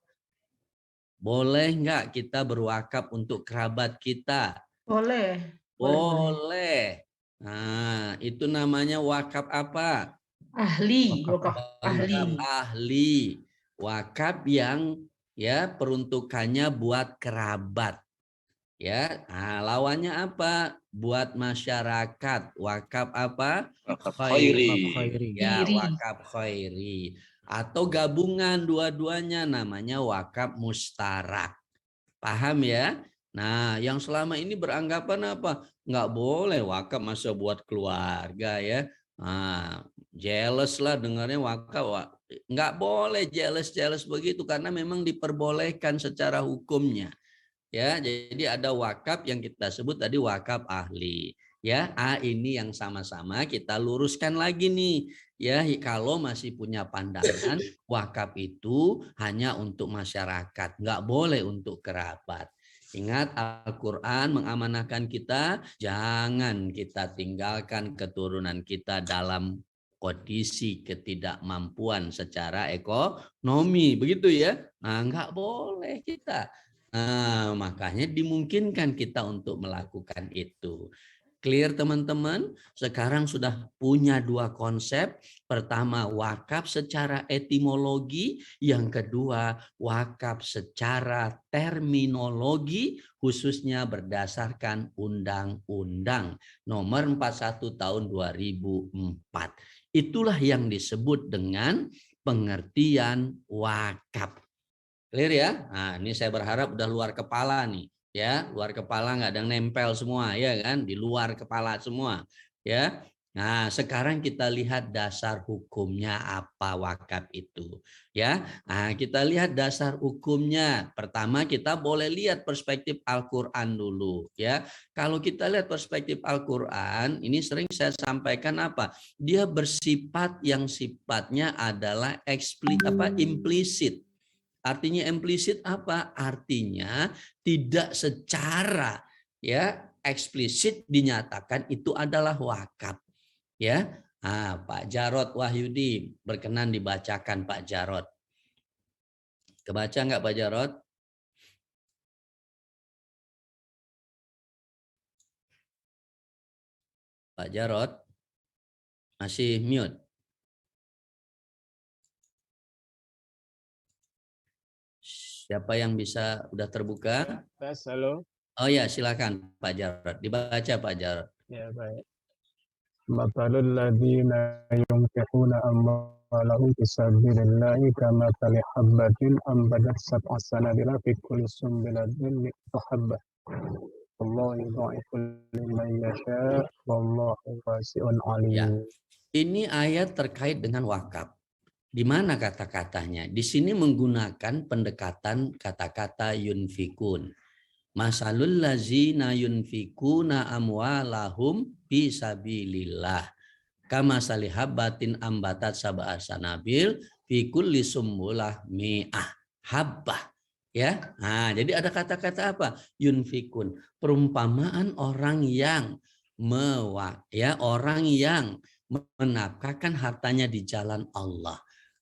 Boleh nggak kita berwakaf untuk kerabat kita? Boleh. Boleh. Nah, itu namanya wakaf apa? Ahli, wakaf ahli. Wakaf ahli. Wakaf yang ya peruntukannya buat kerabat. Ya, nah, lawannya apa? Buat masyarakat. Wakaf apa? Khairi. Ya, wakaf khairi. Atau gabungan dua-duanya namanya wakaf mustarak. Paham ya? Nah, yang selama ini beranggapan apa? Nggak boleh wakaf masa buat keluarga ya. Nah, jealous lah dengarnya wakaf. Nggak boleh jealous begitu karena memang diperbolehkan secara hukumnya. Ya, jadi ada wakaf yang kita sebut tadi wakaf ahli. Ya, ini yang sama-sama kita luruskan lagi nih. Ya, kalau masih punya pandangan wakaf itu hanya untuk masyarakat, nggak boleh untuk kerabat. Ingat Al-Quran mengamanahkan kita, jangan kita tinggalkan keturunan kita dalam kondisi ketidakmampuan secara ekonomi, begitu ya. Nah, nggak boleh kita. Nah, makanya dimungkinkan kita untuk melakukan itu. Clear teman-teman? Sekarang sudah punya 2 konsep. Pertama, wakaf secara etimologi. Yang kedua, wakaf secara terminologi, khususnya berdasarkan Undang-Undang Nomor 41 Tahun 2004. Itulah yang disebut dengan pengertian wakaf. Clear ya? Nah, ini saya berharap udah luar kepala nih. Ya, luar kepala nggak ada yang nempel semua, ya kan? Di luar kepala semua, ya. Nah, sekarang kita lihat dasar hukumnya apa wakaf itu, ya. Nah, kita lihat dasar hukumnya. Pertama kita boleh lihat perspektif Al-Qur'an dulu, ya. Kalau kita lihat perspektif Al-Qur'an, ini sering saya sampaikan apa? Dia bersifat yang sifatnya adalah implisit. Artinya implisit apa? Artinya tidak secara ya eksplisit dinyatakan itu adalah wakaf. Ya, Pak Jarod Wahyudi berkenan dibacakan Pak Jarod. Kebaca nggak Pak Jarod? Pak Jarod masih mute. Siapa yang bisa udah terbuka? Tes, halo. Oh ya, silakan Pak Jarod. Dibaca Pak Jarod. Ya, baik. Matalul ladzina yunfiquna amwalahum fi sabilillahi kamathali habbatin ambatat sab'a sanabila fi kulli sunbulatin mi'atu habbah. Wallahu yudha'ifu liman yasha' wallahu wasi'un Ya. alim. Ini ayat terkait dengan wakaf. Di mana kata-katanya? Di sini menggunakan pendekatan kata-kata yunfikun. Masalul lazina yunfikuna amwalahum fi sabilillah. Kama salihabatin ambatat sab'a sanabil fi kulli sumbulah mi'ah habbah. Ya. Nah, jadi ada kata-kata apa? Yunfikun. Perumpamaan orang yang orang yang menafkahkan hartanya di jalan Allah.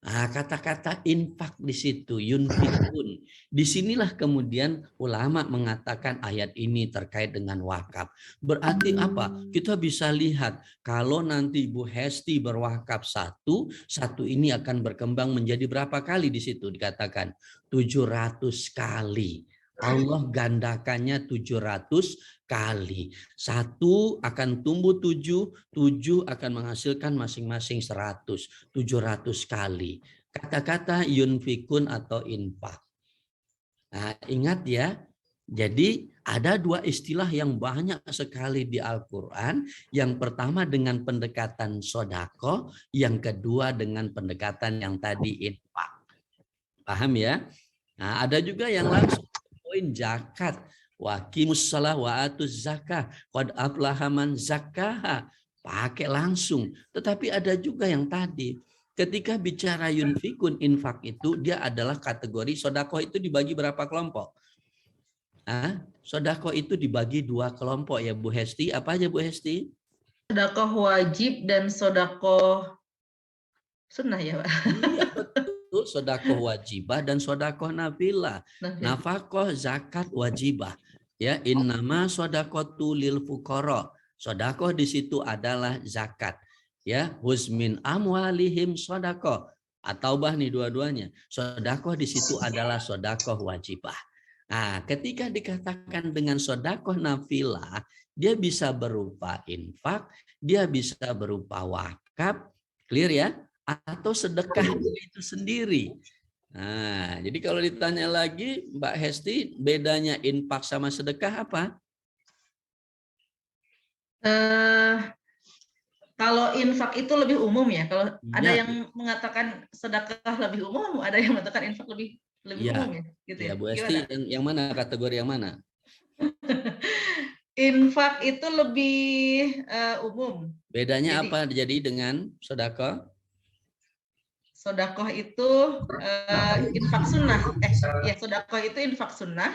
Nah, kata-kata infak di situ, yunfikun. Disinilah kemudian ulama mengatakan ayat ini terkait dengan wakaf. Berarti apa? Kita bisa lihat kalau nanti Bu Hesti berwakaf satu ini akan berkembang menjadi berapa kali di situ dikatakan? 700 kali. Allah gandakannya 700 kali. 1 akan tumbuh 7 akan menghasilkan masing-masing 100, 700 kali. Kata-kata yunfikun atau infak. Nah, ingat ya, jadi ada 2 istilah yang banyak sekali di Al-Quran. Yang pertama dengan pendekatan sodako, yang kedua dengan pendekatan yang tadi infak. Paham ya? Nah, ada juga yang langsung poin zakat. Waqimus shalah wa atuz zakah. Qad aflaha man zakkaha. Pakai langsung. Tetapi ada juga yang tadi. Ketika bicara yunfikun, infak itu dia adalah kategori sodakoh itu dibagi berapa kelompok? Sodakoh itu dibagi 2 kelompok ya Bu Hesti. Apa aja Bu Hesti? Sodakoh wajib dan sodakoh sunnah ya Pak? Iya betul, sodakoh wajibah dan sodakoh nafilah. Nafkah zakat wajibah. Ya, innama sodakotu lil fuqara. Sodakoh di situ adalah zakat. Ya, husmin amwalihim sodakoh. Atau nih dua-duanya. Sodakoh di situ adalah sodakoh wajibah. Nah, ketika dikatakan dengan sodakoh nafilah, dia bisa berupa infak, dia bisa berupa wakaf, clear ya? Atau sedekah itu sendiri. Nah, jadi kalau ditanya lagi Mbak Hesti, bedanya infak sama sedekah apa? Kalau infak itu lebih umum ya. Kalau ada yang mengatakan sedekah lebih umum, ada yang mengatakan infak lebih umum ya. Gitu ya. Bu Hesti, yang mana kategori yang mana? Infak itu lebih umum. Bedanya apa jadi dengan sedekah? Sodakoh itu infak sunnah. Ya sodakoh itu infak sunnah.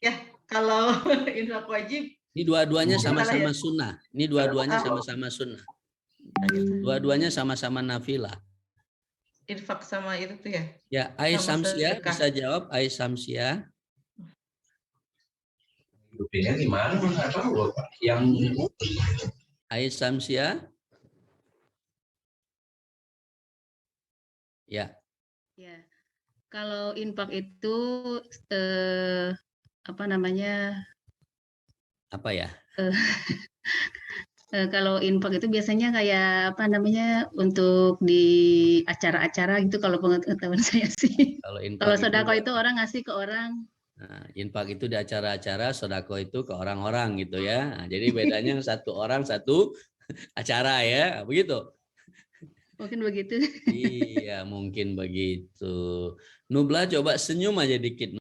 Ya kalau infak wajib. Ini dua-duanya sama-sama sunnah. Ini dua-duanya sama-sama sunnah. Dua-duanya sama-sama nafilah. Infak sama itu tuh ya. Ya, Ai Samsia bisa jawab. Ai Samsia. Grupnya gimana? Nggak tahu Pak. Yang Ai Samsia. Ya. Ya, kalau infak itu apa namanya? Apa ya? Kalau infak itu biasanya kayak apa namanya untuk di acara-acara gitu kalau pengetahuan saya sih. Kalau sodako itu orang ngasih ke orang. Nah, infak itu di acara-acara, sodako itu ke orang-orang gitu ya. Nah, jadi bedanya satu orang satu acara ya, begitu. Mungkin begitu. Iya, mungkin begitu. Nubla coba senyum aja dikit.